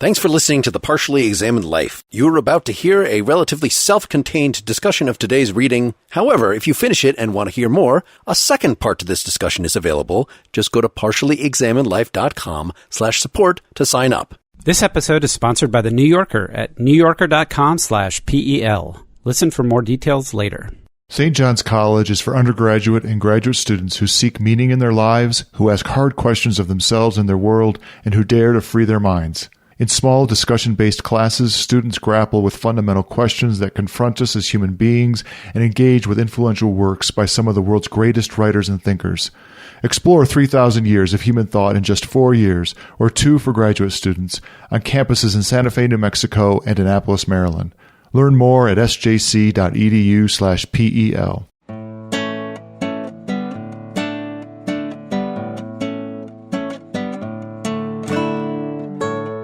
Thanks for listening to The Partially Examined Life. You are about to hear a relatively self-contained discussion of today's reading. However, if you finish it and want to hear more, a second part to this discussion is available. Just go to partiallyexaminedlife.com/support to sign up. This episode is sponsored by The New Yorker at newyorker.com/PEL. Listen for more details later. St. John's College is for undergraduate and graduate students who seek meaning in their lives, who ask hard questions of themselves and their world, and who dare to free their minds. In small, discussion-based classes, students grapple with fundamental questions that confront us as human beings and engage with influential works by some of the world's greatest writers and thinkers. Explore 3,000 years of human thought in just 4 years, or 2 for graduate students, on campuses in Santa Fe, New Mexico, and Annapolis, Maryland. Learn more at sjc.edu/PEL.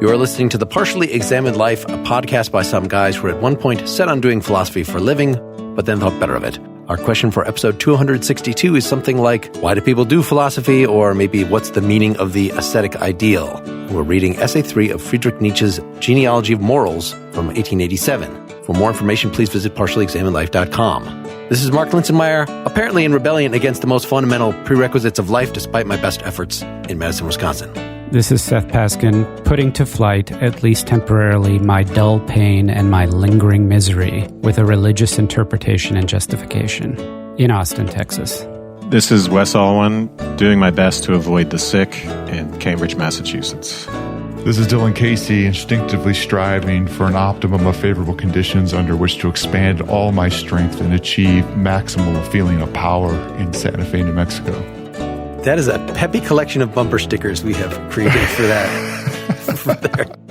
You are listening to The Partially Examined Life, a podcast by some guys who were at one point set on doing philosophy for a living, but then thought better of it. Our question for episode 262 is something like, why do people do philosophy? Or maybe, what's the meaning of the ascetic ideal? We're reading Essay 3 of Friedrich Nietzsche's Genealogy of Morals from 1887. For more information, please visit partiallyexaminedlife.com. This is Mark Linsenmeyer, apparently in rebellion against the most fundamental prerequisites of life despite my best efforts in Madison, Wisconsin. This is Seth Paskin, putting to flight, at least temporarily, my dull pain and my lingering misery with a religious interpretation and justification in Austin, Texas. This is Wes Alwan, doing my best to avoid the sick in Cambridge, Massachusetts. This is Dylan Casey, instinctively striving for an optimum of favorable conditions under which to expand all my strength and achieve maximal feeling of power in Santa Fe, New Mexico. That is a peppy collection of bumper stickers we have created for that.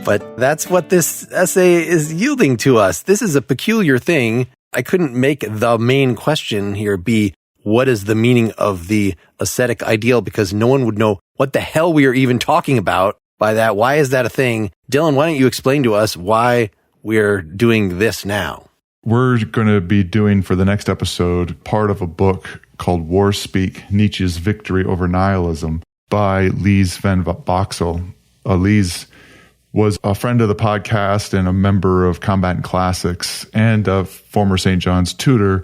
But that's what this essay is yielding to us. This is a peculiar thing. I couldn't make the main question here be, what is the meaning of the ascetic ideal? Because no one would know what the hell we are even talking about by that. Why is that a thing? Dylan, why don't you explain to us why we're doing this now? We're going to be doing, for the next episode, part of a book called War Speak, Nietzsche's Victory Over Nihilism by Elise Fenvoxel. Elise was a friend of the podcast and a member of Combatant Classics and a former St. John's tutor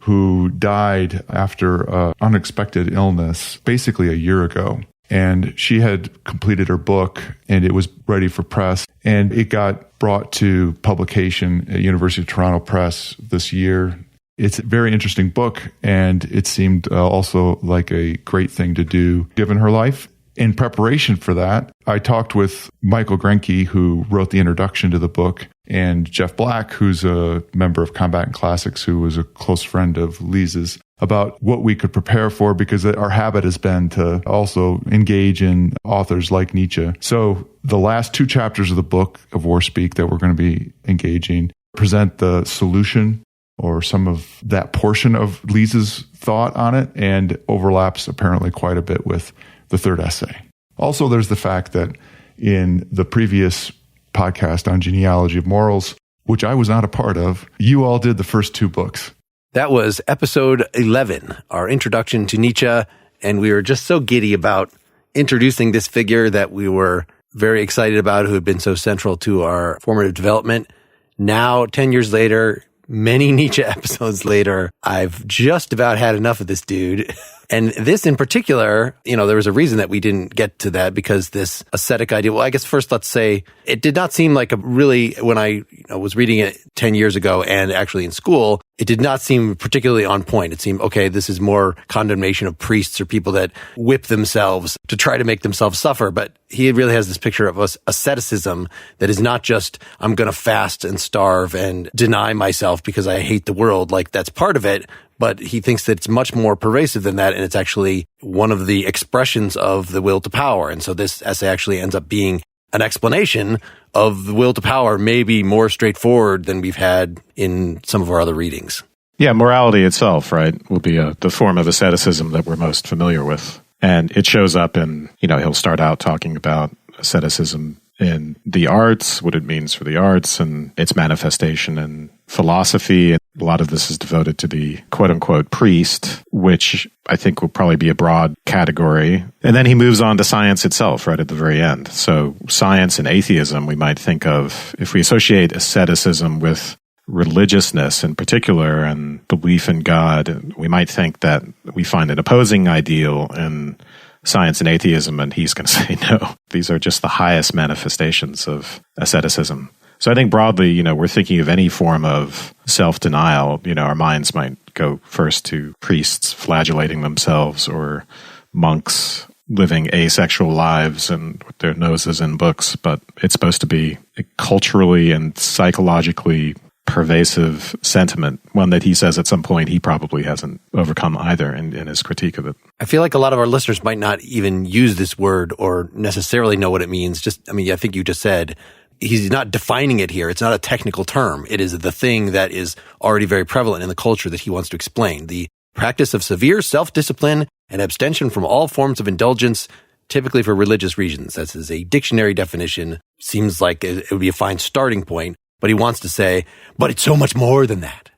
who died after an unexpected illness basically a year ago. And she had completed her book and it was ready for press. And it got brought to publication at University of Toronto Press this year. It's a very interesting book, and it seemed also like a great thing to do given her life. In preparation for that, I talked with Michael Grenke, who wrote the introduction to the book, and Jeff Black, who's a member of Combatant Classics, who was a close friend of Lisa's, about what we could prepare for, because our habit has been to also engage in authors like Nietzsche. So the last 2 chapters of the book of War Speak that we're going to be engaging present the solution or some of that portion of Lisa's thought on it, and overlaps apparently quite a bit with the third essay. Also, there's the fact that in the previous podcast on Genealogy of Morals, which I was not a part of, you all did the first 2 books. That was episode 11, our introduction to Nietzsche, and we were just so giddy about introducing this figure that we were very excited about, who had been so central to our formative development. Now, 10 years later, many Nietzsche episodes later, I've just about had enough of this dude. And this in particular, there was a reason that we didn't get to that, because this ascetic idea, well, I guess first let's say it did not seem like when I was reading it 10 years ago and actually in school, it did not seem particularly on point. It seemed, okay, this is more condemnation of priests or people that whip themselves to try to make themselves suffer. But he really has this picture of asceticism that is not just, I'm going to fast and starve and deny myself because I hate the world. Like, that's part of it. But he thinks that it's much more pervasive than that, and it's actually one of the expressions of the will to power. And so this essay actually ends up being an explanation of the will to power, maybe more straightforward than we've had in some of our other readings. Yeah, morality itself, right, will be the form of asceticism that we're most familiar with. And it shows up in, he'll start out talking about asceticism in the arts, what it means for the arts, and its manifestation in philosophy. A lot of this is devoted to the quote-unquote priest, which I think will probably be a broad category. And then he moves on to science itself right at the very end. So science and atheism, we might think of, if we associate asceticism with religiousness in particular and belief in God, we might think that we find an opposing ideal in science and atheism, and he's going to say no. These are just the highest manifestations of asceticism. So I think broadly, we're thinking of any form of self-denial. Our minds might go first to priests flagellating themselves or monks living asexual lives and with their noses in books. But it's supposed to be a culturally and psychologically pervasive sentiment, one that he says at some point he probably hasn't overcome either in his critique of it. I feel like a lot of our listeners might not even use this word or necessarily know what it means. I think you just said he's not defining it here. It's not a technical term. It is the thing that is already very prevalent in the culture that he wants to explain. The practice of severe self-discipline and abstention from all forms of indulgence, typically for religious reasons. That is a dictionary definition. Seems like it would be a fine starting point, but he wants to say, but it's so much more than that.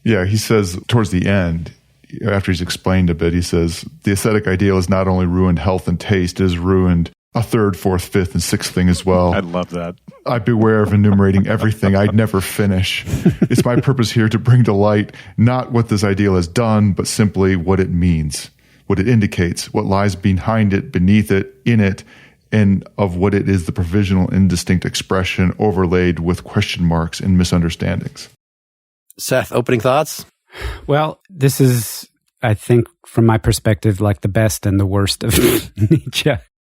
Yeah, he says towards the end, after he's explained a bit, he says, the ascetic ideal has not only ruined health and taste, it has ruined a third, fourth, fifth, and sixth thing as well. I love that. I beware of enumerating everything I'd never finish. It's my purpose here to bring to light not what this ideal has done, but simply what it means, what it indicates, what lies behind it, beneath it, in it, and of what it is the provisional indistinct expression overlaid with question marks and misunderstandings. Seth, opening thoughts? Well, this is, I think, from my perspective, like the best and the worst of Nietzsche.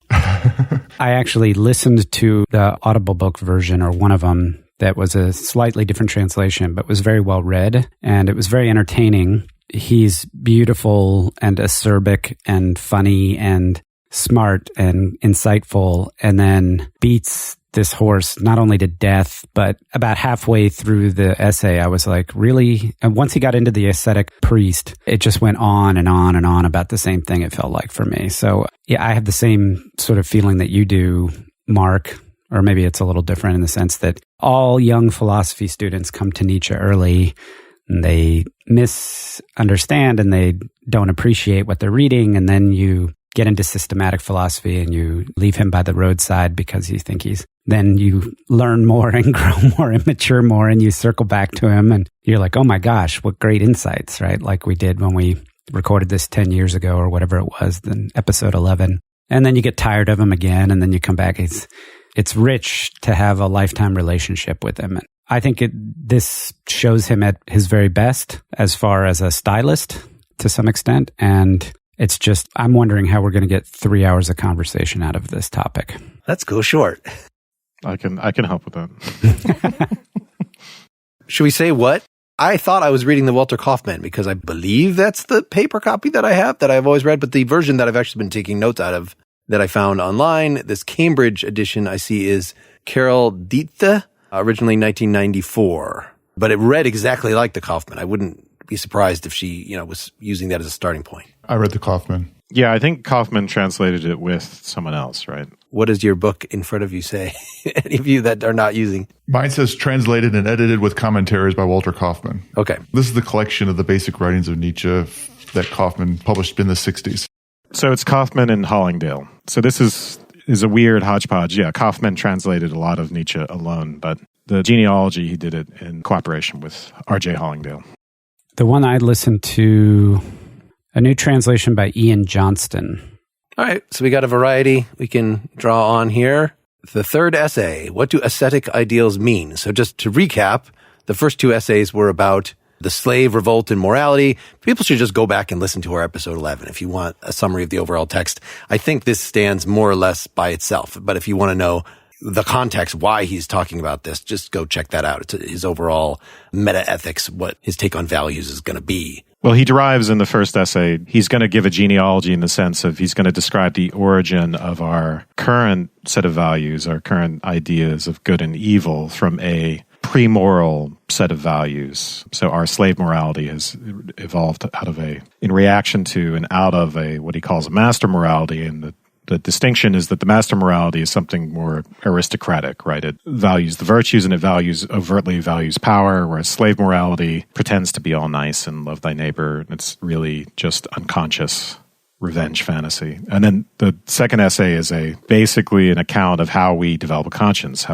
I actually listened to the Audible book version, or one of them, that was a slightly different translation, but was very well read, and it was very entertaining. He's beautiful and acerbic and funny and smart and insightful, and then beats this horse not only to death, but about halfway through the essay, I was like, really? And once he got into the ascetic priest, it just went on and on and on about the same thing, it felt like, for me. So yeah, I have the same sort of feeling that you do, Mark, or maybe it's a little different in the sense that all young philosophy students come to Nietzsche early, and they misunderstand and they don't appreciate what they're reading, and then you get into systematic philosophy and you leave him by the roadside because you think then you learn more and grow more and mature more, and you circle back to him and you're like, oh my gosh, what great insights, right? Like we did when we recorded this 10 years ago or whatever it was, then episode 11. And then you get tired of him again, and then you come back. It's rich to have a lifetime relationship with him. And I think this shows him at his very best as far as a stylist to some extent. And it's just, I'm wondering how we're going to get 3 hours of conversation out of this topic. Let's go short. I can help with that. Should we say what? I thought I was reading the Walter Kaufmann because I believe that's the paper copy that I have that I've always read, but the version that I've actually been taking notes out of that I found online, this Cambridge edition I see is Carol Diethe, originally 1994. But it read exactly like the Kaufmann. I wouldn't be surprised if she, was using that as a starting point. I read the Kaufmann. Yeah, I think Kaufmann translated it with someone else, right? What does your book in front of you say? Any of you that are not using? Mine says translated and edited with commentaries by Walter Kaufmann. Okay. This is the collection of the basic writings of Nietzsche that Kaufmann published in the 60s. So it's Kaufmann and Hollingdale. So this is a weird hodgepodge. Yeah, Kaufmann translated a lot of Nietzsche alone, but the genealogy, he did it in cooperation with R.J. Hollingdale. The one I listened to, a new translation by Ian Johnston. All right, so we got a variety we can draw on here. The third essay, what do ascetic ideals mean? So just to recap, the first two essays were about the slave revolt and morality. People should just go back and listen to our episode 11 if you want a summary of the overall text. I think this stands more or less by itself, but if you want to know the context, why he's talking about this, just go check that out. It's his overall meta-ethics, what his take on values is going to be. Well, he derives in the first essay, he's going to give a genealogy in the sense of he's going to describe the origin of our current set of values, our current ideas of good and evil from a pre-moral set of values. So our slave morality has evolved in reaction to and out of what he calls a master morality, and The distinction is that the master morality is something more aristocratic, right? It values the virtues and it overtly values power, whereas slave morality pretends to be all nice and love thy neighbor. It's really just unconscious revenge fantasy. And then the second essay is basically an account of how we develop a conscience,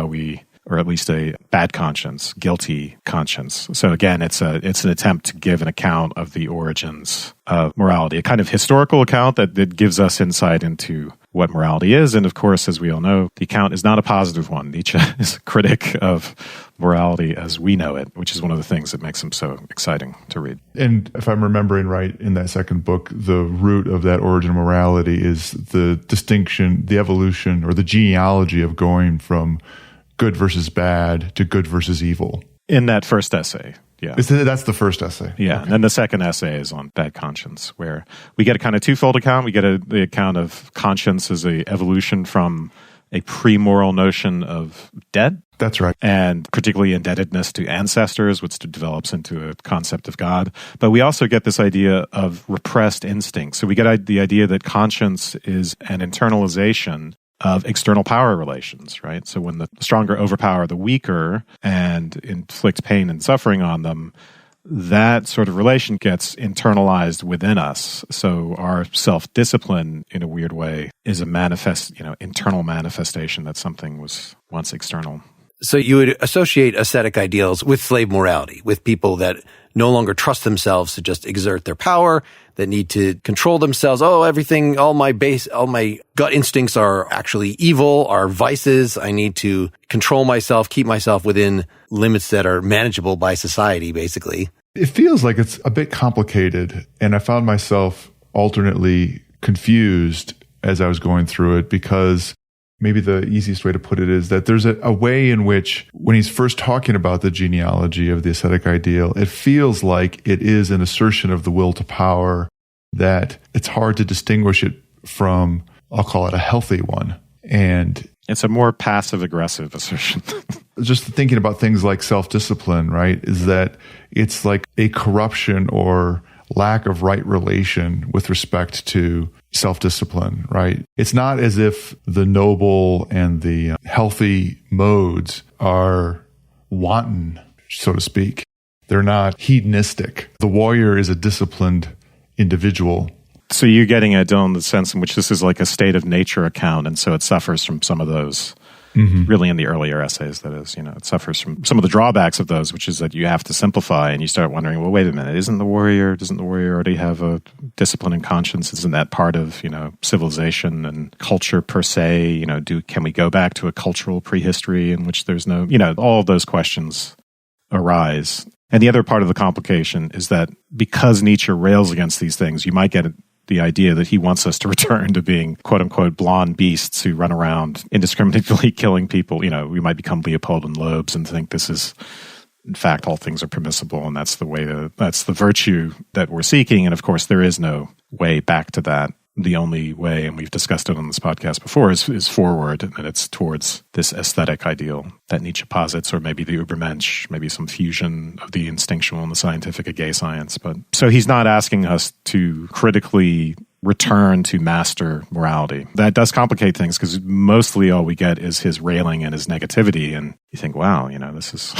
or at least a bad conscience, guilty conscience. So again, it's an attempt to give an account of the origins of morality, a kind of historical account that gives us insight into what morality is. And of course, as we all know, the account is not a positive one. Nietzsche is a critic of morality as we know it, which is one of the things that makes him so exciting to read. And if I'm remembering right, in that second book, the root of that origin of morality is the distinction, the evolution, or the genealogy of going from good versus bad to good versus evil. In that first essay, yeah. That's the first essay. Yeah, okay. And then the second essay is on bad conscience, where we get a kind of twofold account. We get the account of conscience as a evolution from a pre-moral notion of debt. That's right. And particularly indebtedness to ancestors, which develops into a concept of God. But we also get this idea of repressed instinct. So we get the idea that conscience is an internalization of external power relations, right? So when the stronger overpower the weaker and inflict pain and suffering on them, that sort of relation gets internalized within us. So our self-discipline, in a weird way, is a internal manifestation that something was once external. So you would associate ascetic ideals with slave morality, with people that no longer trust themselves to just exert their power, that need to control themselves. Oh, everything, all my gut instincts are actually evil, are vices. I need to control myself, keep myself within limits that are manageable by society, basically. It feels like it's a bit complicated, and I found myself alternately confused as I was going through it, because maybe the easiest way to put it is that there's a way in which, when he's first talking about the genealogy of the ascetic ideal, it feels like it is an assertion of the will to power, that it's hard to distinguish it from, I'll call it, a healthy one. And it's a more passive-aggressive assertion. Just thinking about things like self-discipline, right, is that it's like a corruption or lack of right relation with respect to self-discipline, right? It's not as if the noble and the healthy modes are wanton, so to speak. They're not hedonistic. The warrior is a disciplined individual. So you're getting at, Dylan, the sense in which this is like a state of nature account, and so it suffers from some of those, really in the earlier essays, that is, it suffers from some of the drawbacks of those, which is that you have to simplify, and you start wondering, well, wait a minute, doesn't the warrior already have a discipline and conscience? Isn't that part of, civilization and culture per se? Can we go back to a cultural prehistory in which there's no, all of those questions arise. And the other part of the complication is that because Nietzsche rails against these things, you might get the idea that he wants us to return to being, quote unquote, blonde beasts who run around indiscriminately killing people. We might become Leopold and Lobes and think this is, in fact, all things are permissible, and that's the virtue that we're seeking. And of course, there is no way back to that. The only way, and we've discussed it on this podcast before, is forward, and it's towards this aesthetic ideal that Nietzsche posits, or maybe the Übermensch, maybe some fusion of the instinctual and the scientific of gay science. But so he's not asking us to critically return to master morality. That does complicate things, because mostly all we get is his railing and his negativity, and you think, wow, this is...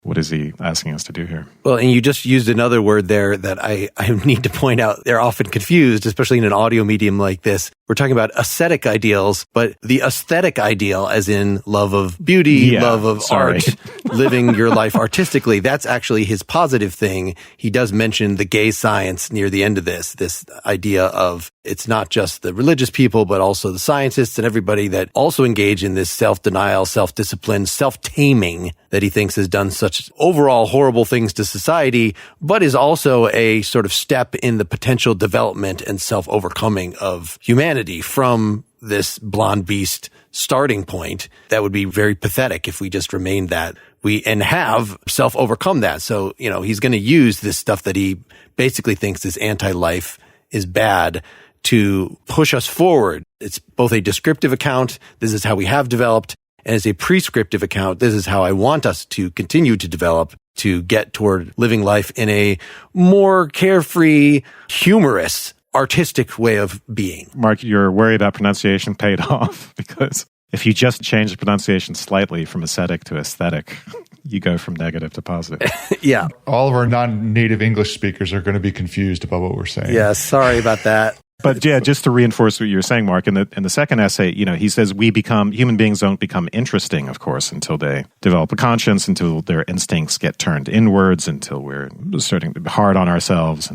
What is he asking us to do here? Well, and you just used another word there that I need to point out. They're often confused, especially in an audio medium like this. We're talking about ascetic ideals, but the aesthetic ideal, as in love of beauty, love of art, living your life artistically, that's actually his positive thing. He does mention the gay science near the end of this idea of it's not just the religious people, but also the scientists and everybody that also engage in this self-denial, self-discipline, self-taming that he thinks has done such overall horrible things to society, but is also a sort of step in the potential development and self-overcoming of humanity from this blonde beast starting point. That would be very pathetic if we just remained that. And have self-overcome that. So, he's going to use this stuff that he basically thinks is anti-life, is bad, to push us forward. It's both a descriptive account, this is how we have developed, and it's a prescriptive account, this is how I want us to continue to develop, to get toward living life in a more carefree, humorous, artistic way of being. Mark, your worry about pronunciation paid off, because if you just change the pronunciation slightly from ascetic to aesthetic, you go from negative to positive. Yeah. All of our non-native English speakers are going to be confused about what we're saying. Yeah, sorry about that. But yeah, just to reinforce what you were saying, Mark, in the second essay, he says human beings don't become interesting, of course, until they develop a conscience, until their instincts get turned inwards, until we're starting to be hard on ourselves.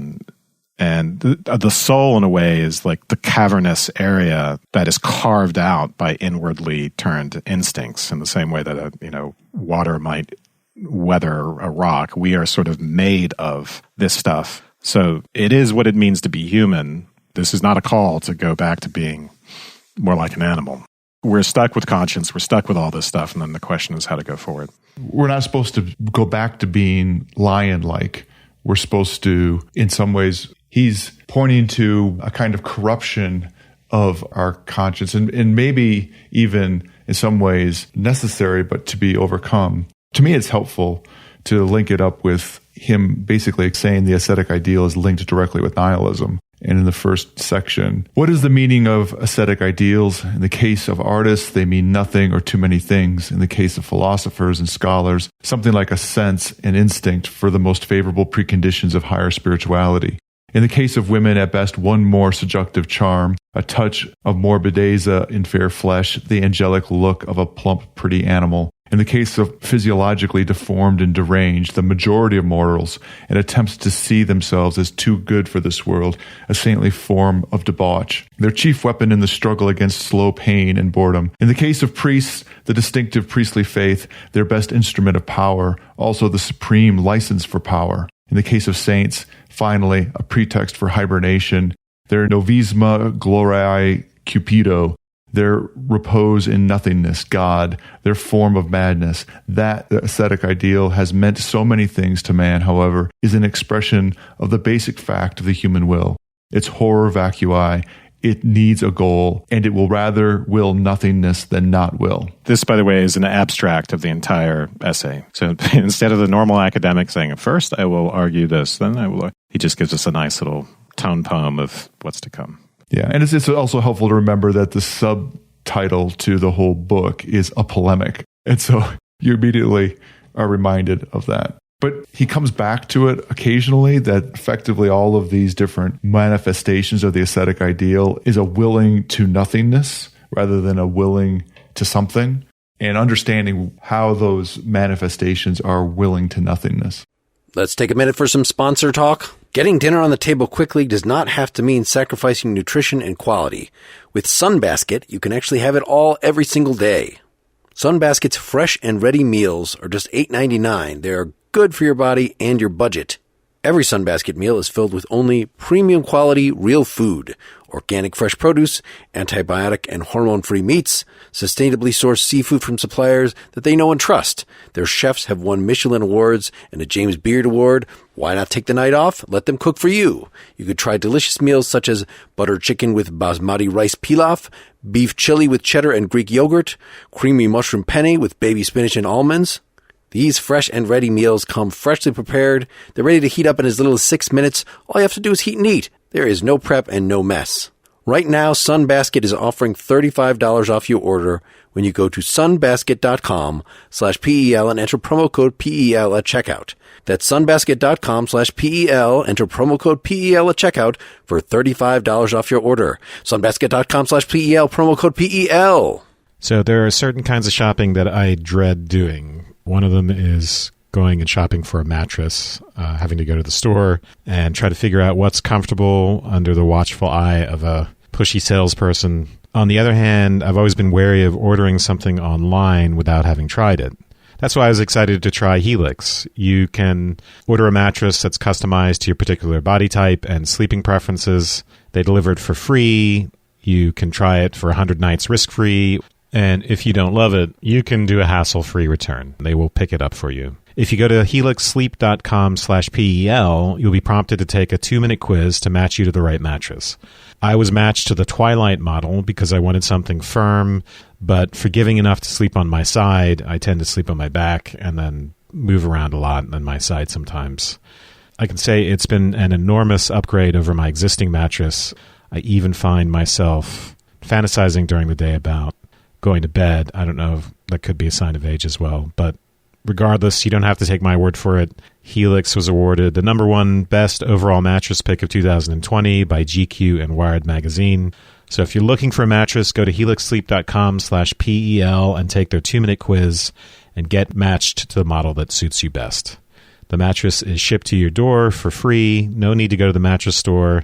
And the soul, in a way, is like the cavernous area that is carved out by inwardly turned instincts, in the same way that water might weather a rock. We are sort of made of this stuff. So it is what it means to be human. This is not a call to go back to being more like an animal. We're stuck with conscience. We're stuck with all this stuff. And then the question is how to go forward. We're not supposed to go back to being lion-like. We're supposed to, in some ways, he's pointing to a kind of corruption of our conscience, and maybe even in some ways necessary, but to be overcome. To me, it's helpful to link it up with him basically saying the ascetic ideal is linked directly with nihilism. And in the first section, what is the meaning of ascetic ideals? In the case of artists, they mean nothing or too many things. In the case of philosophers and scholars, something like a sense and instinct for the most favorable preconditions of higher spirituality. In the case of women, at best, one more seductive charm, a touch of morbidezza in fair flesh, the angelic look of a plump, pretty animal. In the case of physiologically deformed and deranged, the majority of mortals, and attempts to see themselves as too good for this world, a saintly form of debauch. Their chief weapon in the struggle against slow pain and boredom. In the case of priests, the distinctive priestly faith, their best instrument of power, also the supreme license for power. In the case of saints, finally, a pretext for hibernation, their novisma gloriae cupido, their repose in nothingness, God, their form of madness. That the ascetic ideal has meant so many things to man, however, is an expression of the basic fact of the human will. Its horror vacui, it needs a goal, and it will rather will nothingness than not will. This, by the way, is an abstract of the entire essay. So instead of the normal academic saying, first I will argue this, then I will, he just gives us a nice little tone poem of what's to come. Yeah, and it's also helpful to remember that the subtitle to the whole book is a polemic. And so you immediately are reminded of that. But he comes back to it occasionally, that effectively all of these different manifestations of the ascetic ideal is a willing to nothingness rather than a willing to something, and understanding how those manifestations are willing to nothingness. Let's take a minute for some sponsor talk. Getting dinner on the table quickly does not have to mean sacrificing nutrition and quality. With Sunbasket, you can actually have it all every single day. Sunbasket's fresh and ready meals are just $8.99. They are good for your body and your budget. Every Sunbasket meal is filled with only premium quality real food, organic fresh produce, antibiotic and hormone-free meats, sustainably sourced seafood from suppliers that they know and trust. Their chefs have won Michelin awards and a James Beard Award. Why not take the night off? Let them cook for you. You could try delicious meals such as butter chicken with basmati rice pilaf, beef chili with cheddar and Greek yogurt, creamy mushroom penne with baby spinach and almonds. These fresh and ready meals come freshly prepared. They're ready to heat up in as little as 6 minutes. All you have to do is heat and eat. There is no prep and no mess. Right now, Sunbasket is offering $35 off your order when you go to sunbasket.com/PEL and enter promo code PEL at checkout. That's sunbasket.com/PEL. Enter promo code PEL at checkout for $35 off your order. Sunbasket.com/PEL, promo code PEL. So there are certain kinds of shopping that I dread doing. One of them is going and shopping for a mattress, having to go to the store and try to figure out what's comfortable under the watchful eye of a pushy salesperson. On the other hand, I've always been wary of ordering something online without having tried it. That's why I was excited to try Helix. You can order a mattress that's customized to your particular body type and sleeping preferences. They deliver it for free. You can try it for 100 nights risk-free. And if you don't love it, you can do a hassle-free return. They will pick it up for you. If you go to helixsleep.com/PEL, you'll be prompted to take a 2-minute quiz to match you to the right mattress. I was matched to the Twilight model because I wanted something firm, but forgiving enough to sleep on my side. I tend to sleep on my back and then move around a lot on my side sometimes. I can say it's been an enormous upgrade over my existing mattress. I even find myself fantasizing during the day about going to bed. I don't know if that could be a sign of age as well, but regardless, you don't have to take my word for it. Helix was awarded the #1 best overall mattress pick of 2020 by GQ and Wired magazine. So if you're looking for a mattress, go to helixsleep.com/PEL and take their 2-minute quiz and get matched to the model that suits you best. The mattress is shipped to your door for free, no need to go to the mattress store,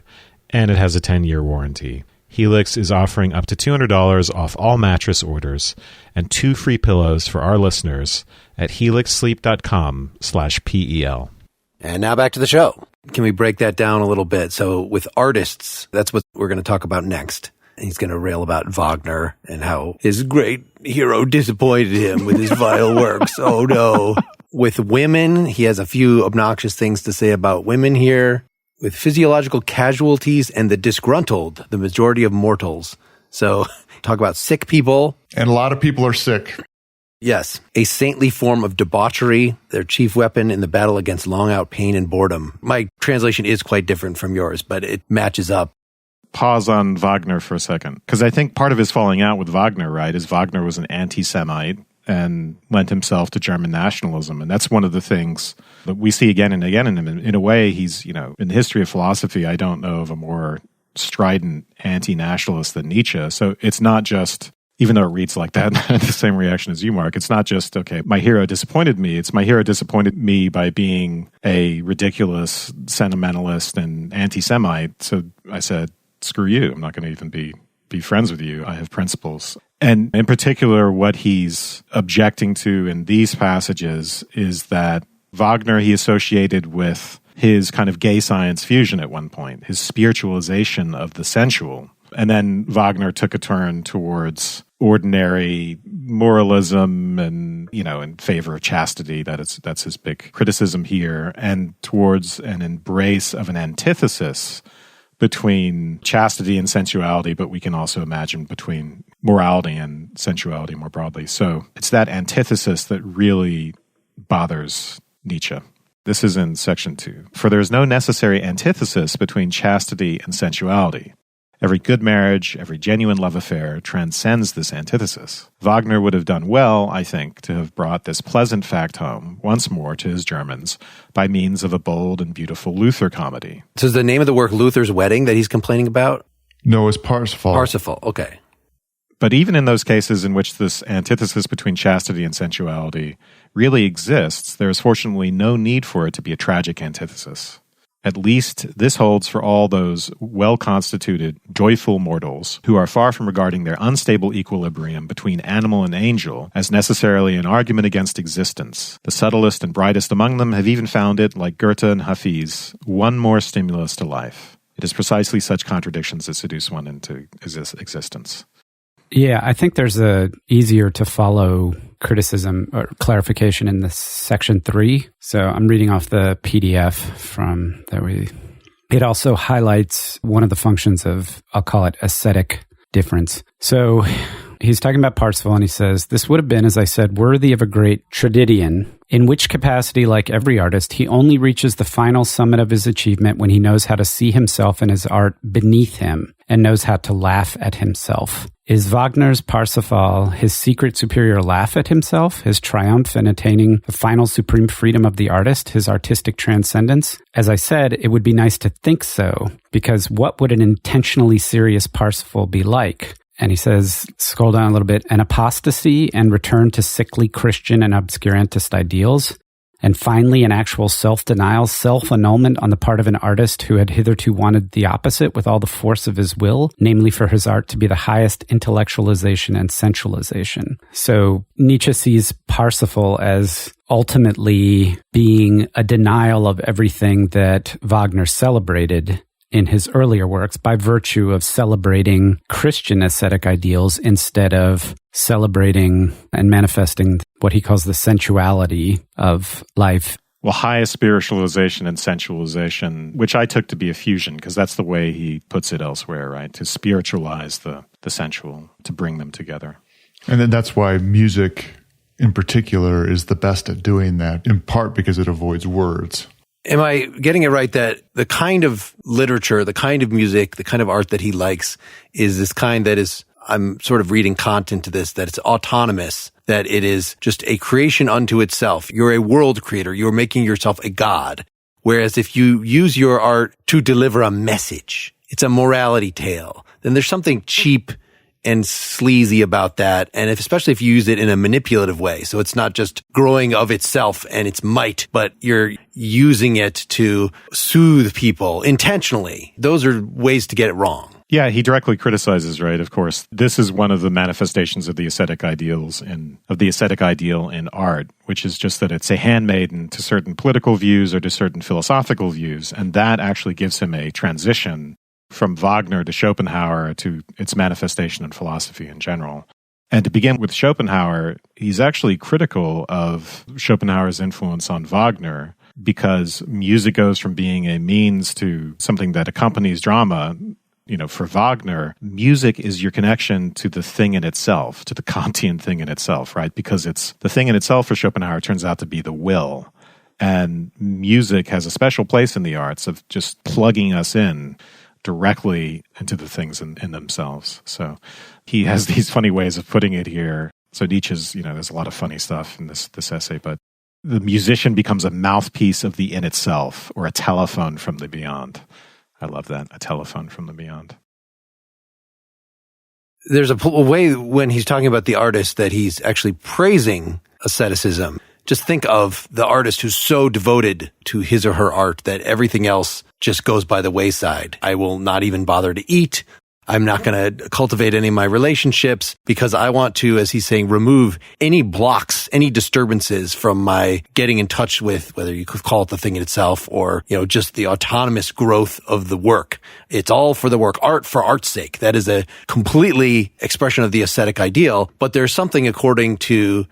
and it has a 10-year warranty. Helix is offering up to $200 off all mattress orders and 2 free pillows for our listeners at helixsleep.com/PEL. And now back to the show. Can we break that down a little bit? So with artists, that's what we're going to talk about next. He's going to rail about Wagner and how his great hero disappointed him with his vile works. Oh, no. With women, he has a few obnoxious things to say about women here. With physiological casualties and the disgruntled, the majority of mortals. So talk about sick people. And a lot of people are sick. Yes. A saintly form of debauchery, their chief weapon in the battle against long-out pain and boredom. My translation is quite different from yours, but it matches up. Pause on Wagner for a second, because I think part of his falling out with Wagner, right, is Wagner was an anti-Semite and lent himself to German nationalism. And that's one of the things that we see again and again in him. In a way, he's, in the history of philosophy, I don't know of a more strident anti-nationalist than Nietzsche. So it's not just, even though it reads like that, the same reaction as you, Mark, it's not just, okay, my hero disappointed me. It's my hero disappointed me by being a ridiculous sentimentalist and anti-Semite. So I said, screw you. I'm not going to even be friends with you. I have principles. And in particular, what he's objecting to in these passages is that Wagner he associated with his kind of gay science fusion at one point, his spiritualization of the sensual. And then Wagner took a turn towards ordinary moralism and, in favor of chastity. That's his big criticism here. And towards an embrace of an antithesis between chastity and sensuality, but we can also imagine between morality and sensuality more broadly. So it's that antithesis that really bothers Nietzsche. This is in section 2. For there is no necessary antithesis between chastity and sensuality. Every good marriage, every genuine love affair transcends this antithesis. Wagner would have done well, I think, to have brought this pleasant fact home once more to his Germans by means of a bold and beautiful Luther comedy. So is the name of the work Luther's Wedding that he's complaining about? No, it's Parsifal. Parsifal, okay. But even in those cases in which this antithesis between chastity and sensuality really exists, there is fortunately no need for it to be a tragic antithesis. At least this holds for all those well-constituted, joyful mortals who are far from regarding their unstable equilibrium between animal and angel as necessarily an argument against existence. The subtlest and brightest among them have even found it, like Goethe and Hafiz, one more stimulus to life. It is precisely such contradictions that seduce one into existence. Yeah, I think there's a easier to follow criticism or clarification in the section 3. So I'm reading off the PDF from that it also highlights one of the functions of, I'll call it ascetic difference. So he's talking about Parsifal and he says, this would have been, as I said, worthy of a great tragedian, in which capacity, like every artist, he only reaches the final summit of his achievement when he knows how to see himself and his art beneath him and knows how to laugh at himself. Is Wagner's Parsifal his secret superior laugh at himself, his triumph in attaining the final supreme freedom of the artist, his artistic transcendence? As I said, it would be nice to think so, because what would an intentionally serious Parsifal be like? And he says, scroll down a little bit, an apostasy and return to sickly Christian and obscurantist ideals. And finally, an actual self-denial, self-annulment on the part of an artist who had hitherto wanted the opposite with all the force of his will, namely for his art to be the highest intellectualization and sensualization. So Nietzsche sees Parsifal as ultimately being a denial of everything that Wagner celebrated in his earlier works by virtue of celebrating Christian ascetic ideals instead of celebrating and manifesting what he calls the sensuality of life. Well, highest spiritualization and sensualization, which I took to be a fusion, because that's the way he puts it elsewhere, right? To spiritualize the sensual, to bring them together. And then that's why music in particular is the best at doing that, in part because it avoids words. Am I getting it right that the kind of literature, the kind of music, the kind of art that he likes is this kind that is, I'm sort of reading Kant into this, that it's autonomous, that it is just a creation unto itself. You're a world creator. You're making yourself a god. Whereas if you use your art to deliver a message, it's a morality tale, then there's something cheap and sleazy about that. And especially if you use it in a manipulative way. So it's not just growing of itself and its might, but you're using it to soothe people intentionally. Those are ways to get it wrong. Yeah, he directly criticizes, right? Of course, this is one of the manifestations of the ascetic ideal in art, which is just that it's a handmaiden to certain political views or to certain philosophical views. And that actually gives him a transition from Wagner to Schopenhauer to its manifestation in philosophy in general. And to begin with Schopenhauer, he's actually critical of Schopenhauer's influence on Wagner because music goes from being a means to something that accompanies drama. You know, for Wagner, music is your connection to the thing in itself, to the Kantian thing in itself, right? Because it's the thing in itself for Schopenhauer turns out to be the will. And music has a special place in the arts of just plugging us in directly into the things in themselves. So he has these funny ways of putting it here. So Nietzsche's, there's a lot of funny stuff in this essay, but the musician becomes a mouthpiece of the in itself, or a telephone from the beyond. I love that, a telephone from the beyond. There's a way when he's talking about the artist that he's actually praising asceticism. Just think of the artist who's so devoted to his or her art that everything else just goes by the wayside. I will not even bother to eat. I'm not going to cultivate any of my relationships because I want to, as he's saying, remove any blocks, any disturbances from my getting in touch with, whether you could call it the thing in itself or, just the autonomous growth of the work. It's all for the work, art for art's sake. That is a completely expression of the ascetic ideal, but there's something according to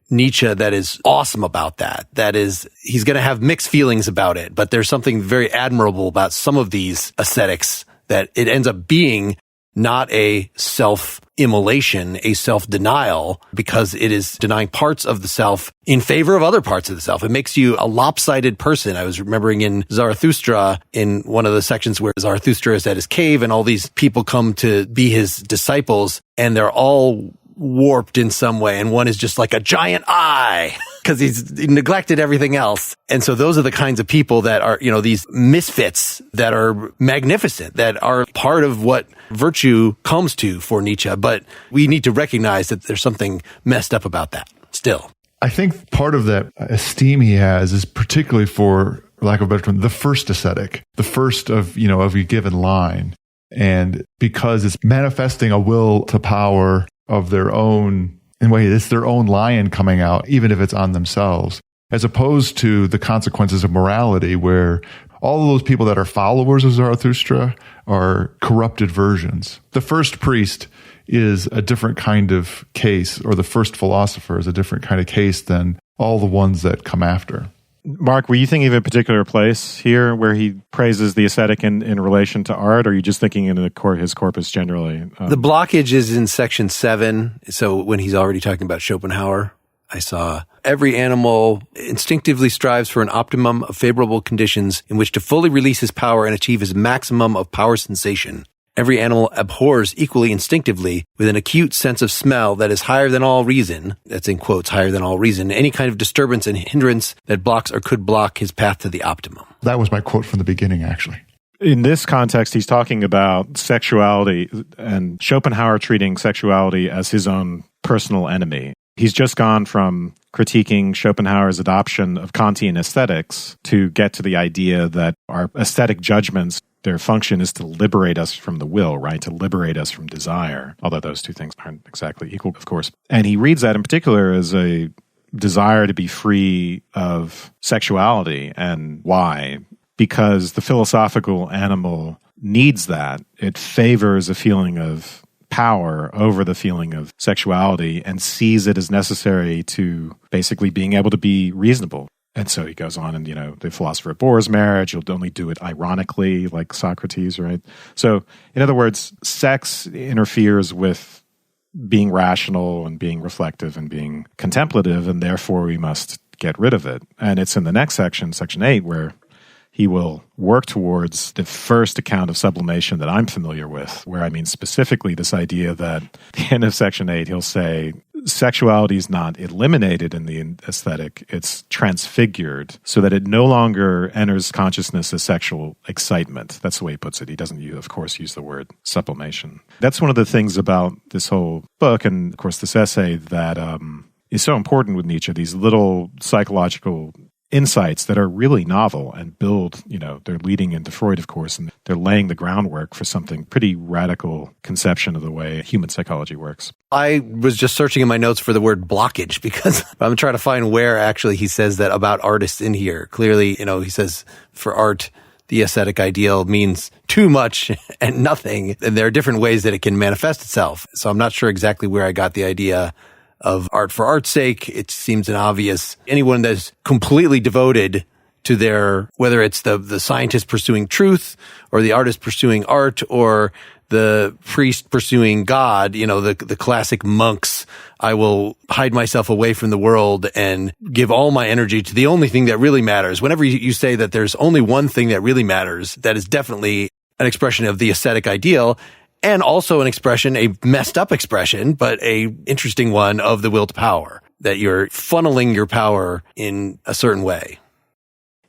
Nietzsche that is awesome about that. That is, he's going to have mixed feelings about it, but there's something very admirable about some of these ascetics that it ends up being not a self-immolation, a self-denial, because it is denying parts of the self in favor of other parts of the self. It makes you a lopsided person. I was remembering in Zarathustra, in one of the sections where Zarathustra is at his cave and all these people come to be his disciples, and they're all warped in some way, and one is just like a giant eye because he's neglected everything else. And so those are the kinds of people that are, these misfits that are magnificent, that are part of what virtue comes to for Nietzsche. But we need to recognize that there's something messed up about that still. I think part of that esteem he has is particularly for lack of a better term, the first ascetic, the first of a given line. And because it's manifesting a will to power of their own, in a way, it's their own lion coming out, even if it's on themselves, as opposed to the consequences of morality, where all of those people that are followers of Zarathustra are corrupted versions. The first priest is a different kind of case, or the first philosopher is a different kind of case than all the ones that come after. Mark, were you thinking of a particular place here where he praises the ascetic in relation to art, or are you just thinking in his corpus generally? The blockage is in section 7. So when he's already talking about Schopenhauer, I saw every animal instinctively strives for an optimum of favorable conditions in which to fully release his power and achieve his maximum of power sensation. Every animal abhors equally instinctively, with an acute sense of smell that is higher than all reason, that's in quotes, higher than all reason, any kind of disturbance and hindrance that blocks or could block his path to the optimum. That was my quote from the beginning, actually. In this context, he's talking about sexuality and Schopenhauer treating sexuality as his own personal enemy. He's just gone from critiquing Schopenhauer's adoption of Kantian aesthetics to get to the idea that our aesthetic judgments, their function is to liberate us from the will, right? To liberate us from desire. Although those two things aren't exactly equal, of course. And he reads that in particular as a desire to be free of sexuality. And why? Because the philosophical animal needs that. It favors a feeling of power over the feeling of sexuality and sees it as necessary to basically being able to be reasonable. And so he goes on and, the philosopher abhors marriage. You'll only do it ironically, like Socrates, right? So, in other words, sex interferes with being rational and being reflective and being contemplative, and therefore we must get rid of it. And it's in the next section, section 8, where he will work towards the first account of sublimation that I'm familiar with, where I mean specifically this idea that at the end of section 8, he'll say, sexuality is not eliminated in the aesthetic, it's transfigured so that it no longer enters consciousness as sexual excitement. That's the way he puts it. He doesn't, of course, use the word sublimation. That's one of the things about this whole book, and of course this essay, that is so important with Nietzsche, these little psychological insights that are really novel and build, they're leading into Freud, of course, and they're laying the groundwork for something pretty radical conception of the way human psychology works. I was just searching in my notes for the word blockage because I'm trying to find where actually he says that about artists in here. Clearly, he says for art, the ascetic ideal means too much and nothing, and there are different ways that it can manifest itself. So I'm not sure exactly where I got the idea of art for art's sake. It seems an obvious, anyone that's completely devoted to their, whether it's the scientist pursuing truth or the artist pursuing art or the priest pursuing God, the classic monks, I will hide myself away from the world and give all my energy to the only thing that really matters. Whenever you say that there's only one thing that really matters, that is definitely an expression of the ascetic ideal. And also an expression, a messed up expression, but a interesting one of the will to power, that you're funneling your power in a certain way.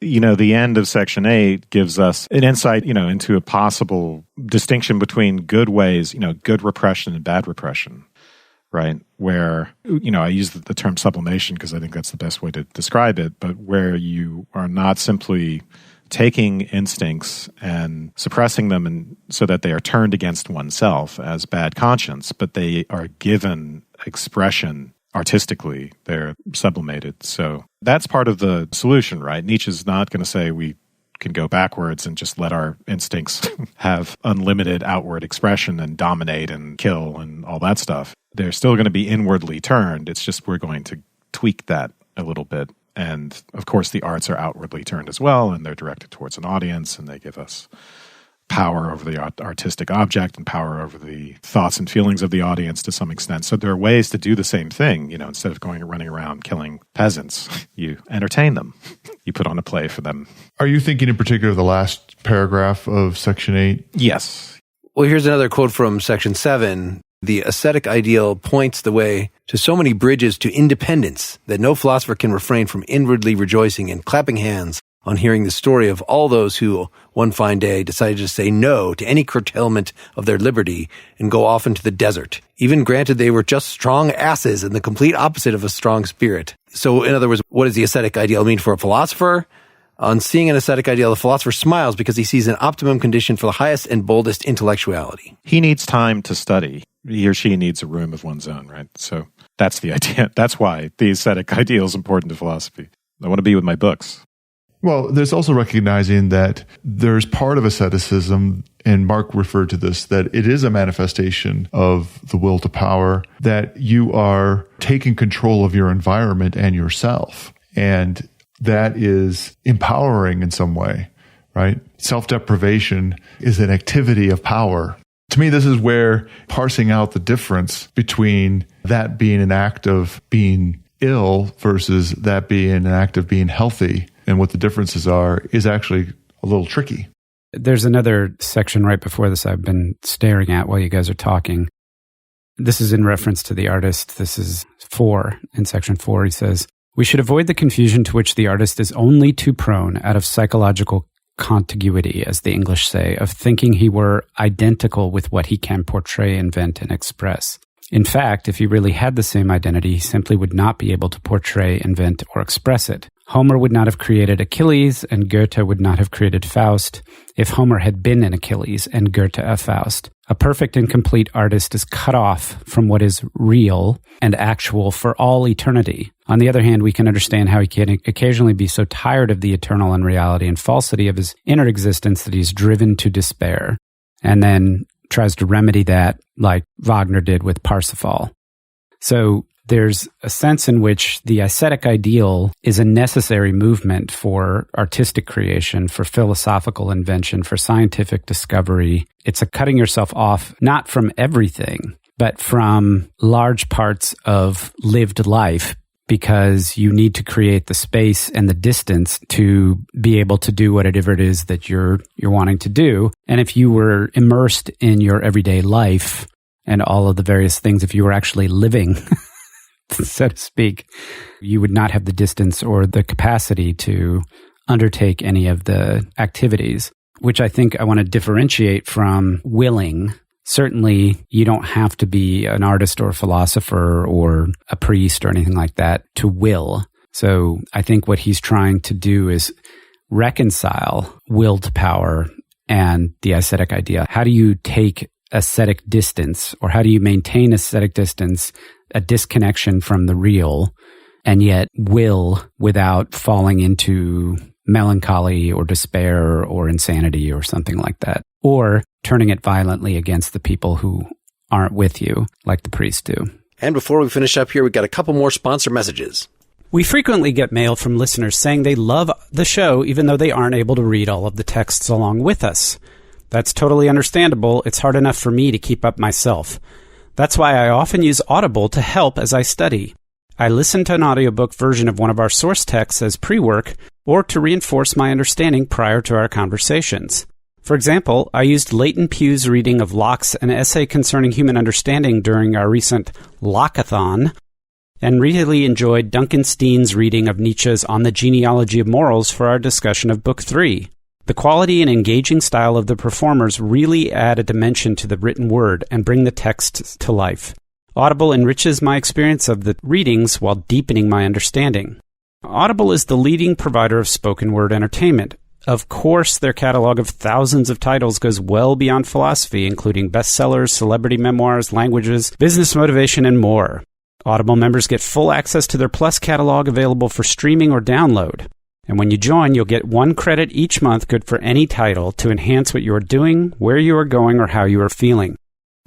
The end of section 8 gives us an insight, into a possible distinction between good ways, good repression and bad repression, right? Where, I use the term sublimation because I think that's the best way to describe it, but where you are not simply taking instincts and suppressing them and so that they are turned against oneself as bad conscience, but they are given expression artistically. They're sublimated. So that's part of the solution, right? Nietzsche's not going to say we can go backwards and just let our instincts have unlimited outward expression and dominate and kill and all that stuff. They're still going to be inwardly turned. It's just we're going to tweak that a little bit. And of course, the arts are outwardly turned as well, and they're directed towards an audience, and they give us power over the artistic object and power over the thoughts and feelings of the audience to some extent. So there are ways to do the same thing. Instead of going and running around killing peasants, you entertain them. You put on a play for them. Are you thinking in particular of the last paragraph of section 8? Yes. Well, here's another quote from section 7. The ascetic ideal points the way to so many bridges to independence that no philosopher can refrain from inwardly rejoicing and clapping hands on hearing the story of all those who, one fine day, decided to say no to any curtailment of their liberty and go off into the desert, even granted they were just strong asses and the complete opposite of a strong spirit. So, in other words, what does the ascetic ideal mean for a philosopher? On seeing an ascetic ideal, the philosopher smiles because he sees an optimum condition for the highest and boldest intellectuality. He needs time to study. He or she needs a room of one's own, right? So that's the idea. That's why the ascetic ideal is important to philosophy. I want to be with my books. Well, there's also recognizing that there's part of asceticism, and Mark referred to this, that it is a manifestation of the will to power, that you are taking control of your environment and yourself. And that is empowering in some way, right? Self-deprivation is an activity of power. To me, this is where parsing out the difference between that being an act of being ill versus that being an act of being healthy and what the differences are is actually a little tricky. There's another section right before this I've been staring at while you guys are talking. This is in reference to the artist. This is 4. In section 4, he says, "We should avoid the confusion to which the artist is only too prone out of psychological contiguity, as the English say, of thinking he were identical with what he can portray, invent, and express. In fact, if he really had the same identity, he simply would not be able to portray, invent, or express it. Homer would not have created Achilles, and Goethe would not have created Faust, if Homer had been an Achilles and Goethe a Faust. A perfect and complete artist is cut off from what is real and actual for all eternity. On the other hand, we can understand how he can occasionally be so tired of the eternal unreality and falsity of his inner existence that he's driven to despair." And then tries to remedy that like Wagner did with Parsifal. So there's a sense in which the ascetic ideal is a necessary movement for artistic creation, for philosophical invention, for scientific discovery. It's a cutting yourself off, not from everything, but from large parts of lived life, because you need to create the space and the distance to be able to do whatever it is that you're wanting to do. And if you were immersed in your everyday life and all of the various things, if you were actually living, so to speak, you would not have the distance or the capacity to undertake any of the activities, which I think I want to differentiate from willing. Certainly, you don't have to be an artist or a philosopher or a priest or anything like that to will. So I think what he's trying to do is reconcile will to power and the ascetic idea. How do you take ascetic distance, or how do you maintain ascetic distance, a disconnection from the real, and yet will without falling into melancholy or despair or insanity or something like that, or turning it violently against the people who aren't with you, like the priests do. And before we finish up here, we've got a couple more sponsor messages. We frequently get mail from listeners saying they love the show, even though they aren't able to read all of the texts along with us. That's totally understandable. It's hard enough for me to keep up myself. That's why I often use Audible to help as I study. I listen to an audiobook version of one of our source texts as pre-work, or to reinforce my understanding prior to our conversations. For example, I used Leighton Pugh's reading of Locke's An Essay Concerning Human Understanding during our recent Lockathon, and really enjoyed Duncan Steen's reading of Nietzsche's On the Genealogy of Morals for our discussion of Book 3. The quality and engaging style of the performers really add a dimension to the written word and bring the text to life. Audible enriches my experience of the readings while deepening my understanding. Audible is the leading provider of spoken word entertainment. Of course, their catalog of thousands of titles goes well beyond philosophy, including bestsellers, celebrity memoirs, languages, business motivation, and more. Audible members get full access to their Plus catalog available for streaming or download. And when you join, you'll get 1 credit each month, good for any title, to enhance what you are doing, where you are going, or how you are feeling.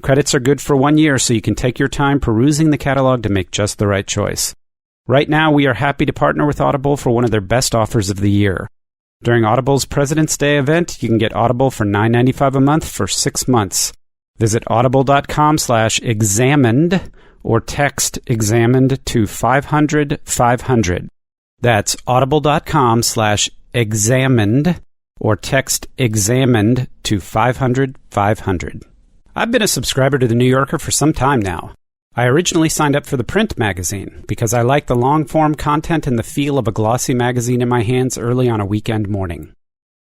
Credits are good for 1 year, so you can take your time perusing the catalog to make just the right choice. Right now, we are happy to partner with Audible for one of their best offers of the year. During Audible's President's Day event, you can get Audible for $9.95 a month for 6 months. Visit audible.com/examined or text examined to 500-500. That's audible.com/examined or text examined to 500-500. I've been a subscriber to The New Yorker for some time now. I originally signed up for the print magazine because I like the long-form content and the feel of a glossy magazine in my hands early on a weekend morning.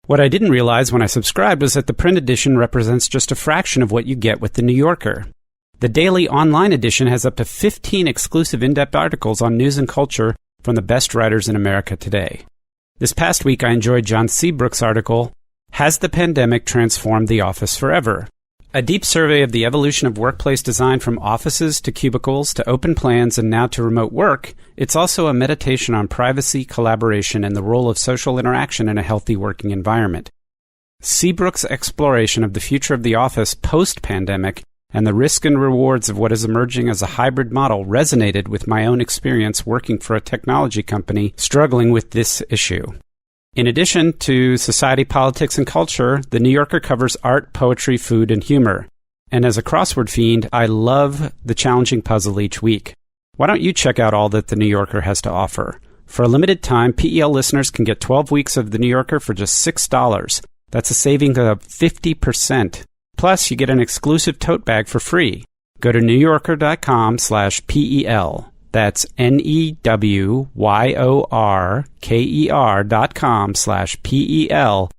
What I didn't realize when I subscribed was that the print edition represents just a fraction of what you get with The New Yorker. The daily online edition has up to 15 exclusive in-depth articles on news and culture from the best writers in America today. This past week, I enjoyed John Seabrook's article, Has the Pandemic Transformed the Office Forever? A deep survey of the evolution of workplace design from offices to cubicles to open plans and now to remote work. It's also a meditation on privacy, collaboration, and the role of social interaction in a healthy working environment. Seabrook's exploration of the future of the office post-pandemic and the risk and rewards of what is emerging as a hybrid model resonated with my own experience working for a technology company struggling with this issue. In addition to society, politics, and culture, The New Yorker covers art, poetry, food, and humor. And as a crossword fiend, I love the challenging puzzle each week. Why don't you check out all that The New Yorker has to offer? For a limited time, PEL listeners can get 12 weeks of The New Yorker for just $6. That's a saving of 50%. Plus, you get an exclusive tote bag for free. Go to newyorker.com/PEL. That's NEWYORKER.com/PEL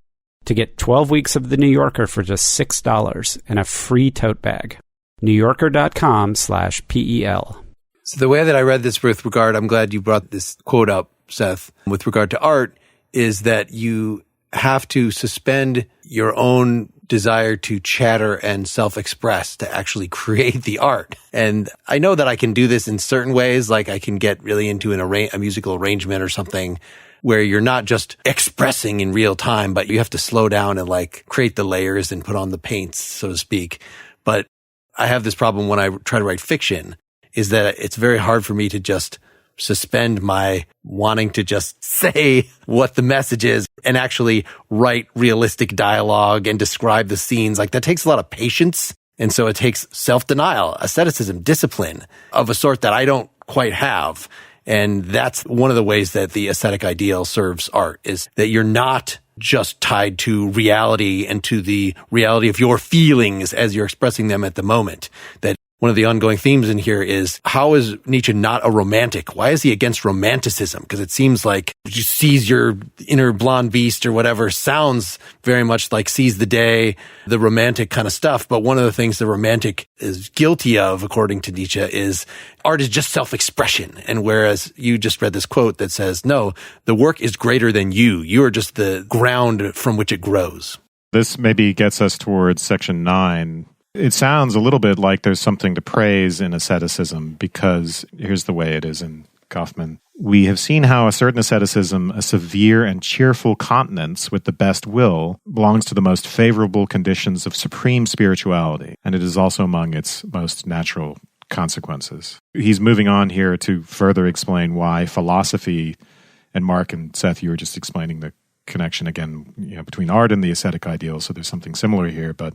to get 12 weeks of The New Yorker for just $6 and a free tote bag. newyorker.com/PEL. So the way that I read this with regard, I'm glad you brought this quote up, Seth, with regard to art, is that you have to suspend your own desire to chatter and self-express to actually create the art. And I know that I can do this in certain ways, like I can get really into a musical arrangement or something where you're not just expressing in real time, but you have to slow down and like create the layers and put on the paints, so to speak. But I have this problem when I try to write fiction, is that it's very hard for me to just suspend my wanting to just say what the message is and actually write realistic dialogue and describe the scenes. Like that takes a lot of patience. And so it takes self-denial, asceticism, discipline of a sort that I don't quite have. And that's one of the ways that the ascetic ideal serves art, is that you're not just tied to reality and to the reality of your feelings as you're expressing them at the moment. That one of the ongoing themes in here is, how is Nietzsche not a romantic? Why is he against romanticism? Because it seems like you seize your inner blonde beast or whatever, sounds very much like seize the day, the romantic kind of stuff. But one of the things the romantic is guilty of, according to Nietzsche, is art is just self-expression. And whereas you just read this quote that says, no, the work is greater than you. You are just the ground from which it grows. This maybe gets us towards section 9. It sounds a little bit like there's something to praise in asceticism, because here's the way it is in Kaufman. We have seen how a certain asceticism, a severe and cheerful continence with the best will, belongs to the most favorable conditions of supreme spirituality, and it is also among its most natural consequences. He's moving on here to further explain why philosophy, and Mark and Seth, you were just explaining the connection again, between art and the ascetic ideal, so there's something similar here, but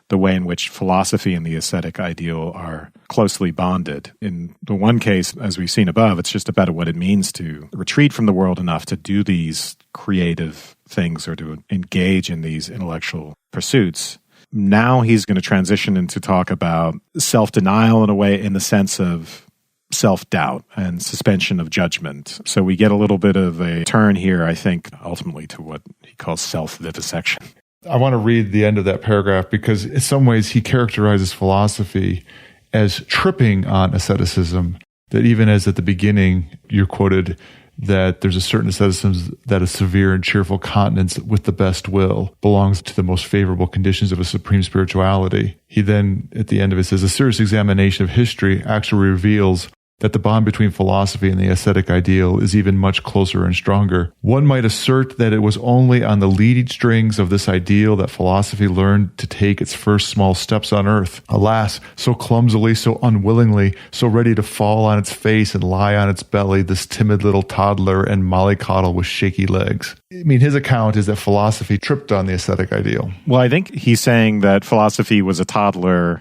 the way in which philosophy and the ascetic ideal are closely bonded. In the one case, as we've seen above, it's just about what it means to retreat from the world enough to do these creative things or to engage in these intellectual pursuits. Now he's going to transition into talk about self-denial in a way, in the sense of self-doubt and suspension of judgment. So we get a little bit of a turn here, I think, ultimately to what he calls self-vivisection. I want to read the end of that paragraph, because in some ways he characterizes philosophy as tripping on asceticism, that even as at the beginning you're quoted that there's a certain asceticism that a severe and cheerful continence with the best will belongs to the most favorable conditions of a supreme spirituality. He then, at the end of it, says, a serious examination of history actually reveals that the bond between philosophy and the ascetic ideal is even much closer and stronger. One might assert that it was only on the leading strings of this ideal that philosophy learned to take its first small steps on earth. Alas, so clumsily, so unwillingly, so ready to fall on its face and lie on its belly, this timid little toddler and mollycoddle with shaky legs. I mean, his account is that philosophy tripped on the ascetic ideal. Well, I think he's saying that philosophy was a toddler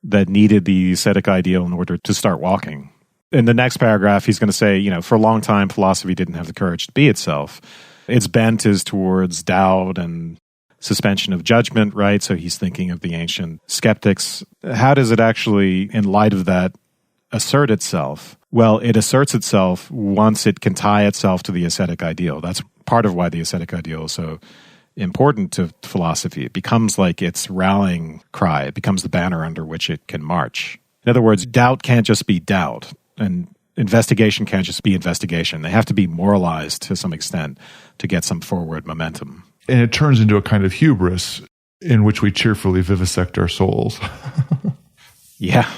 that needed the ascetic ideal in order to start walking. In the next paragraph, he's going to say, for a long time, philosophy didn't have the courage to be itself. Its bent is towards doubt and suspension of judgment, right? So he's thinking of the ancient skeptics. How does it actually, in light of that, assert itself? Well, it asserts itself once it can tie itself to the ascetic ideal. That's part of why the ascetic ideal is so important to philosophy. It becomes like its rallying cry. It becomes the banner under which it can march. In other words, doubt can't just be doubt, and investigation can't just be investigation. They have to be moralized to some extent to get some forward momentum. And it turns into a kind of hubris in which we cheerfully vivisect our souls. Yeah.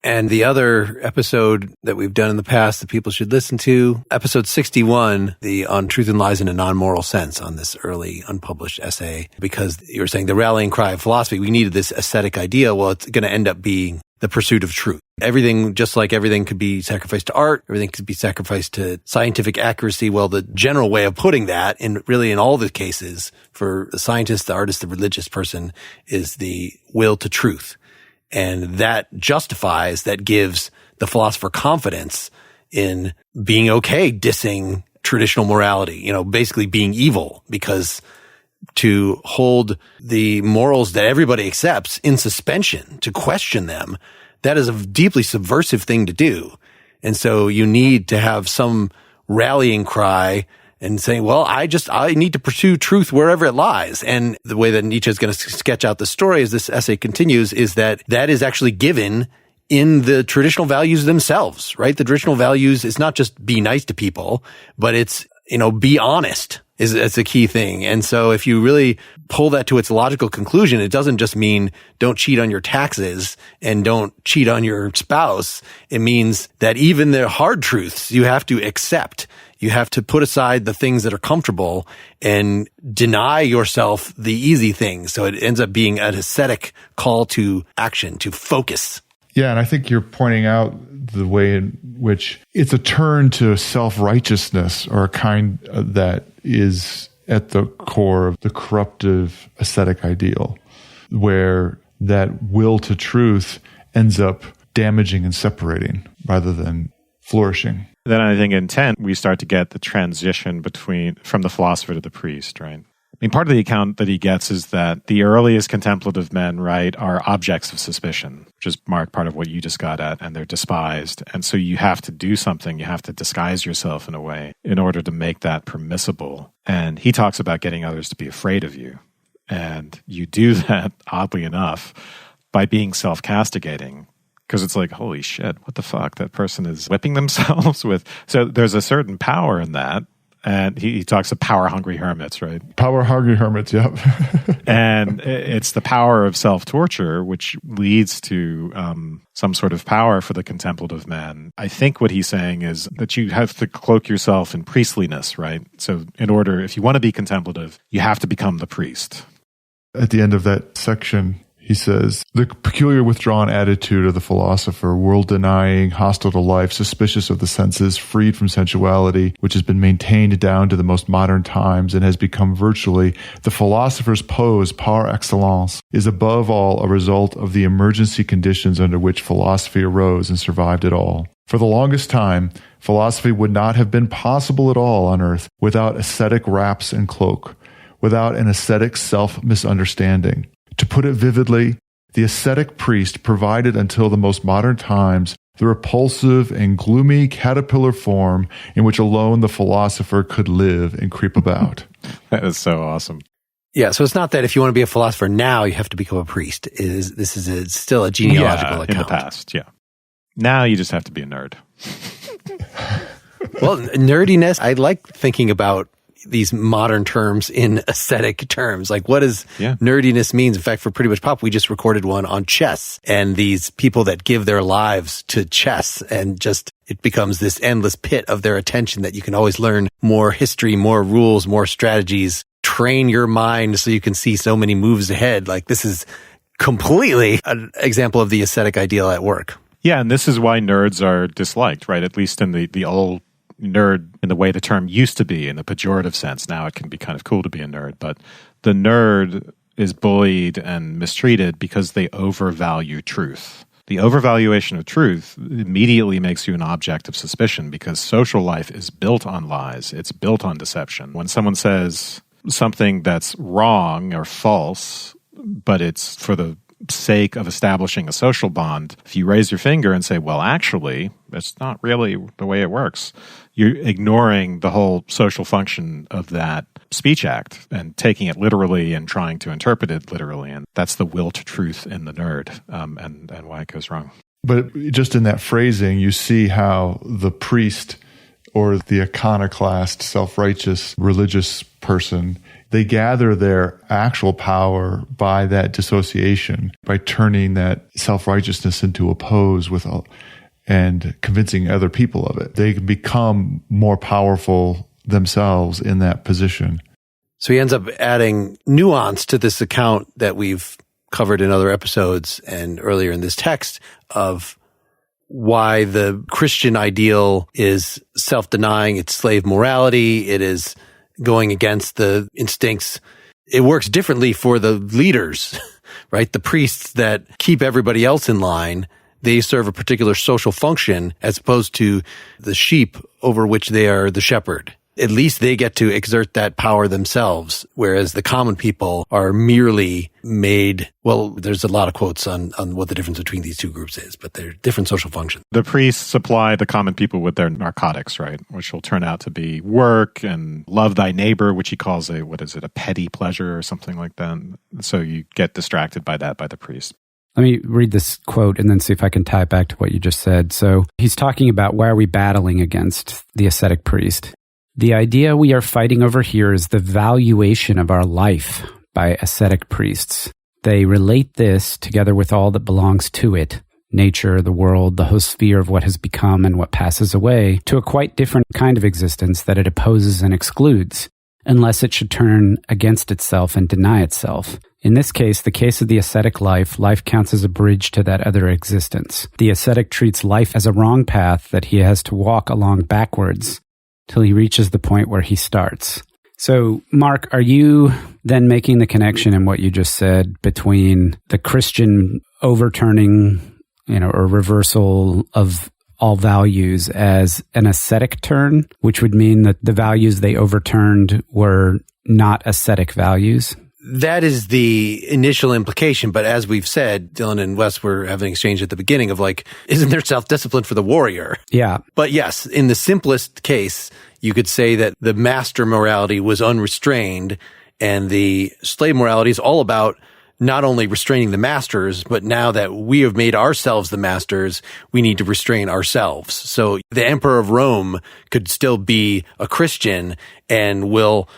And the other episode that we've done in the past that people should listen to, episode 61, the On Truth and Lies in a Non-Moral Sense, on this early unpublished essay, because you were saying the rallying cry of philosophy, we needed this ascetic ideal. Well, it's going to end up being the pursuit of truth. Everything, just like everything could be sacrificed to art, everything could be sacrificed to scientific accuracy. Well, the general way of putting that, in all the cases, for the scientist, the artist, the religious person, is the will to truth. And that justifies, that gives the philosopher confidence in being okay dissing traditional morality, basically being evil, because to hold the morals that everybody accepts in suspension, to question them, that is a deeply subversive thing to do. And so you need to have some rallying cry and saying, well, I need to pursue truth wherever it lies. And the way that Nietzsche is going to sketch out the story as this essay continues is that is actually given in the traditional values themselves, right? The traditional values is not just be nice to people, but it's, be honest is a key thing. And so if you really pull that to its logical conclusion, it doesn't just mean don't cheat on your taxes and don't cheat on your spouse. It means that even the hard truths you have to accept. You have to put aside the things that are comfortable and deny yourself the easy things. So it ends up being an ascetic call to action, to focus. Yeah, and I think you're pointing out the way in which it's a turn to self-righteousness, or a kind that is at the core of the corruptive ascetic ideal, where that will to truth ends up damaging and separating rather than flourishing. Then I think in 10, we start to get the transition from the philosopher to the priest, right? I mean, part of the account that he gets is that the earliest contemplative men, right, are objects of suspicion, which is, Mark, part of what you just got at, and they're despised. And so you have to do something. You have to disguise yourself in a way in order to make that permissible. And he talks about getting others to be afraid of you. And you do that, oddly enough, by being self-castigating. Because it's like, holy shit, what the fuck? That person is whipping themselves with... So there's a certain power in that. And he talks of power-hungry hermits, right? Power-hungry hermits, yep. And it's the power of self-torture, which leads to some sort of power for the contemplative man. I think what he's saying is that you have to cloak yourself in priestliness, right? So if you want to be contemplative, you have to become the priest. At the end of that section, he says, the peculiar withdrawn attitude of the philosopher, world-denying, hostile to life, suspicious of the senses, freed from sensuality, which has been maintained down to the most modern times and has become virtually the philosopher's pose par excellence, is above all a result of the emergency conditions under which philosophy arose and survived at all. For the longest time, philosophy would not have been possible at all on earth without ascetic wraps and cloak, without an ascetic self-misunderstanding. To put it vividly, the ascetic priest provided until the most modern times the repulsive and gloomy caterpillar form in which alone the philosopher could live and creep about. That is so awesome. Yeah, so it's not that if you want to be a philosopher now, you have to become a priest. This is still a genealogical account. In the past, yeah. Now you just have to be a nerd. Well, nerdiness, I like thinking about these modern terms in ascetic terms. Like, what does nerdiness means? In fact, for Pretty Much Pop, we just recorded one on chess and these people that give their lives to chess, and just it becomes this endless pit of their attention that you can always learn more history, more rules, more strategies, train your mind so you can see so many moves ahead. Like, this is completely an example of the ascetic ideal at work. Yeah, and this is why nerds are disliked, right? At least in the old nerd, in the way the term used to be, in the pejorative sense. Now it can be kind of cool to be a nerd, but the nerd is bullied and mistreated because they overvalue truth. The overvaluation of truth immediately makes you an object of suspicion because social life is built on lies. It's built on deception. When someone says something that's wrong or false, but it's for the sake of establishing a social bond, if you raise your finger and say, well, actually, it's not really the way it works, you're ignoring the whole social function of that speech act and taking it literally and trying to interpret it literally. And that's the will to truth in the nerd, and why it goes wrong. But just in that phrasing, you see how the priest or the iconoclast, self-righteous, religious person, they gather their actual power by that dissociation, by turning that self-righteousness into a pose with and convincing other people of it. They can become more powerful themselves in that position. So he ends up adding nuance to this account that we've covered in other episodes and earlier in this text of why the Christian ideal is self-denying, it's slave morality, it is going against the instincts. It works differently for the leaders, right? The priests that keep everybody else in line, they serve a particular social function as opposed to the sheep over which they are the shepherd. At least they get to exert that power themselves, whereas the common people are merely made, well, there's a lot of quotes on what the difference between these two groups is, but they're different social functions. The priests supply the common people with their narcotics, right? Which will turn out to be work and love thy neighbor, which he calls a petty pleasure or something like that. So you get distracted by that by the priest. Let me read this quote and then see if I can tie it back to what you just said. So he's talking about why are we battling against the ascetic priest? The idea we are fighting over here is the valuation of our life by ascetic priests. They relate this, together with all that belongs to it, nature, the world, the whole sphere of what has become and what passes away, to a quite different kind of existence that it opposes and excludes, unless it should turn against itself and deny itself. In this case, the case of the ascetic life counts as a bridge to that other existence. The ascetic treats life as a wrong path that he has to walk along backwards till he reaches the point where he starts. So, Mark, are you then making the connection in what you just said between the Christian overturning, or reversal of all values as an ascetic turn, which would mean that the values they overturned were not ascetic values. That is the initial implication. But as we've said, Dylan and Wes were having an exchange at the beginning of like, isn't there self-discipline for the warrior? Yeah. But yes, in the simplest case, you could say that the master morality was unrestrained and the slave morality is all about not only restraining the masters, but now that we have made ourselves the masters, we need to restrain ourselves. So the Emperor of Rome could still be a Christian and will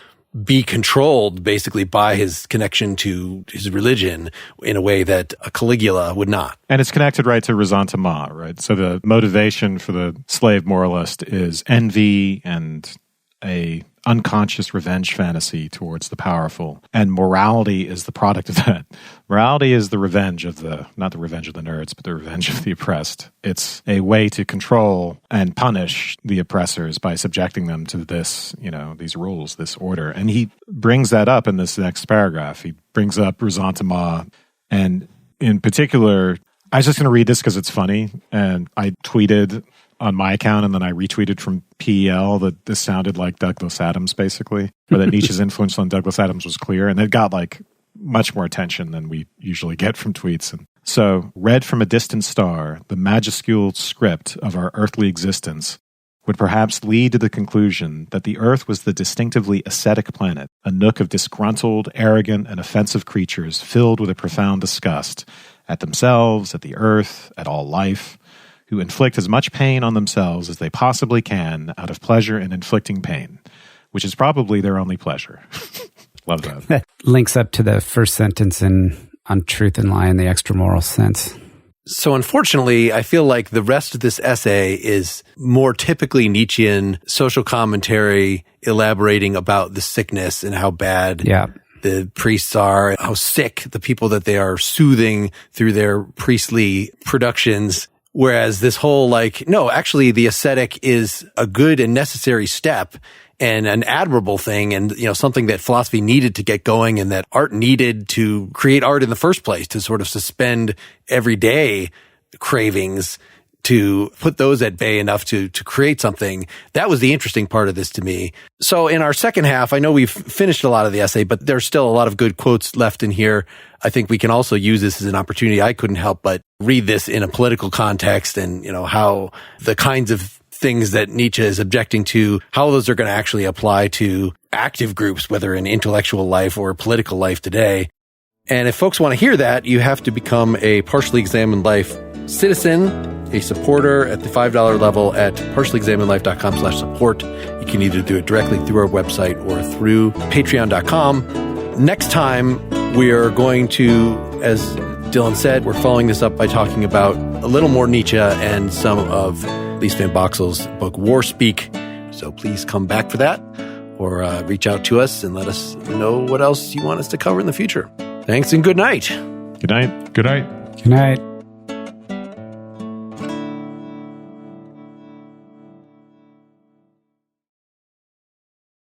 be controlled basically by his connection to his religion in a way that a Caligula would not. And it's connected right to ressentiment, right? So the motivation for the slave moralist is envy and a unconscious revenge fantasy towards the powerful. And morality is the product of that. Morality is the revenge of not the revenge of the nerds, but the revenge of the oppressed. It's a way to control and punish the oppressors by subjecting them to this, these rules, this order. And he brings that up in this next paragraph. He brings up ressentiment. And in particular, I was just going to read this because it's funny. And I tweeted on my account, and then I retweeted from PEL that this sounded like Douglas Adams, basically, or that Nietzsche's influence on Douglas Adams was clear. And it got like much more attention than we usually get from tweets. And so, read from a distant star, the majuscule script of our earthly existence would perhaps lead to the conclusion that the Earth was the distinctively ascetic planet, a nook of disgruntled, arrogant, and offensive creatures filled with a profound disgust at themselves, at the Earth, at all life, who inflict as much pain on themselves as they possibly can out of pleasure in inflicting pain, which is probably their only pleasure. Love that. That links up to the first sentence on truth and lie in the extramoral sense. So unfortunately, I feel like the rest of this essay is more typically Nietzschean social commentary, elaborating about the sickness and how bad the priests are, how sick the people that they are soothing through their priestly productions. Whereas this whole no, actually the ascetic is a good and necessary step and an admirable thing and, something that philosophy needed to get going and that art needed to create art in the first place, to sort of suspend everyday cravings, to put those at bay enough to create something. That was the interesting part of this to me. So in our second half, I know we've finished a lot of the essay, but there's still a lot of good quotes left in here. I think we can also use this as an opportunity. I couldn't help but read this in a political context and, how the kinds of things that Nietzsche is objecting to, how those are going to actually apply to active groups, whether in intellectual life or political life today. And if folks want to hear that, you have to become a Partially Examined Life citizen, a supporter at the $5 level at partiallyexaminedlife.com/support. You can either do it directly through our website or through patreon.com. Next time, we are going to, as Dylan said, we're following this up by talking about a little more Nietzsche and some of Elise Fenvoxel's book, War Speak. So please come back for that or reach out to us and let us know what else you want us to cover in the future. Thanks and good night. Good night. Good night. Good night.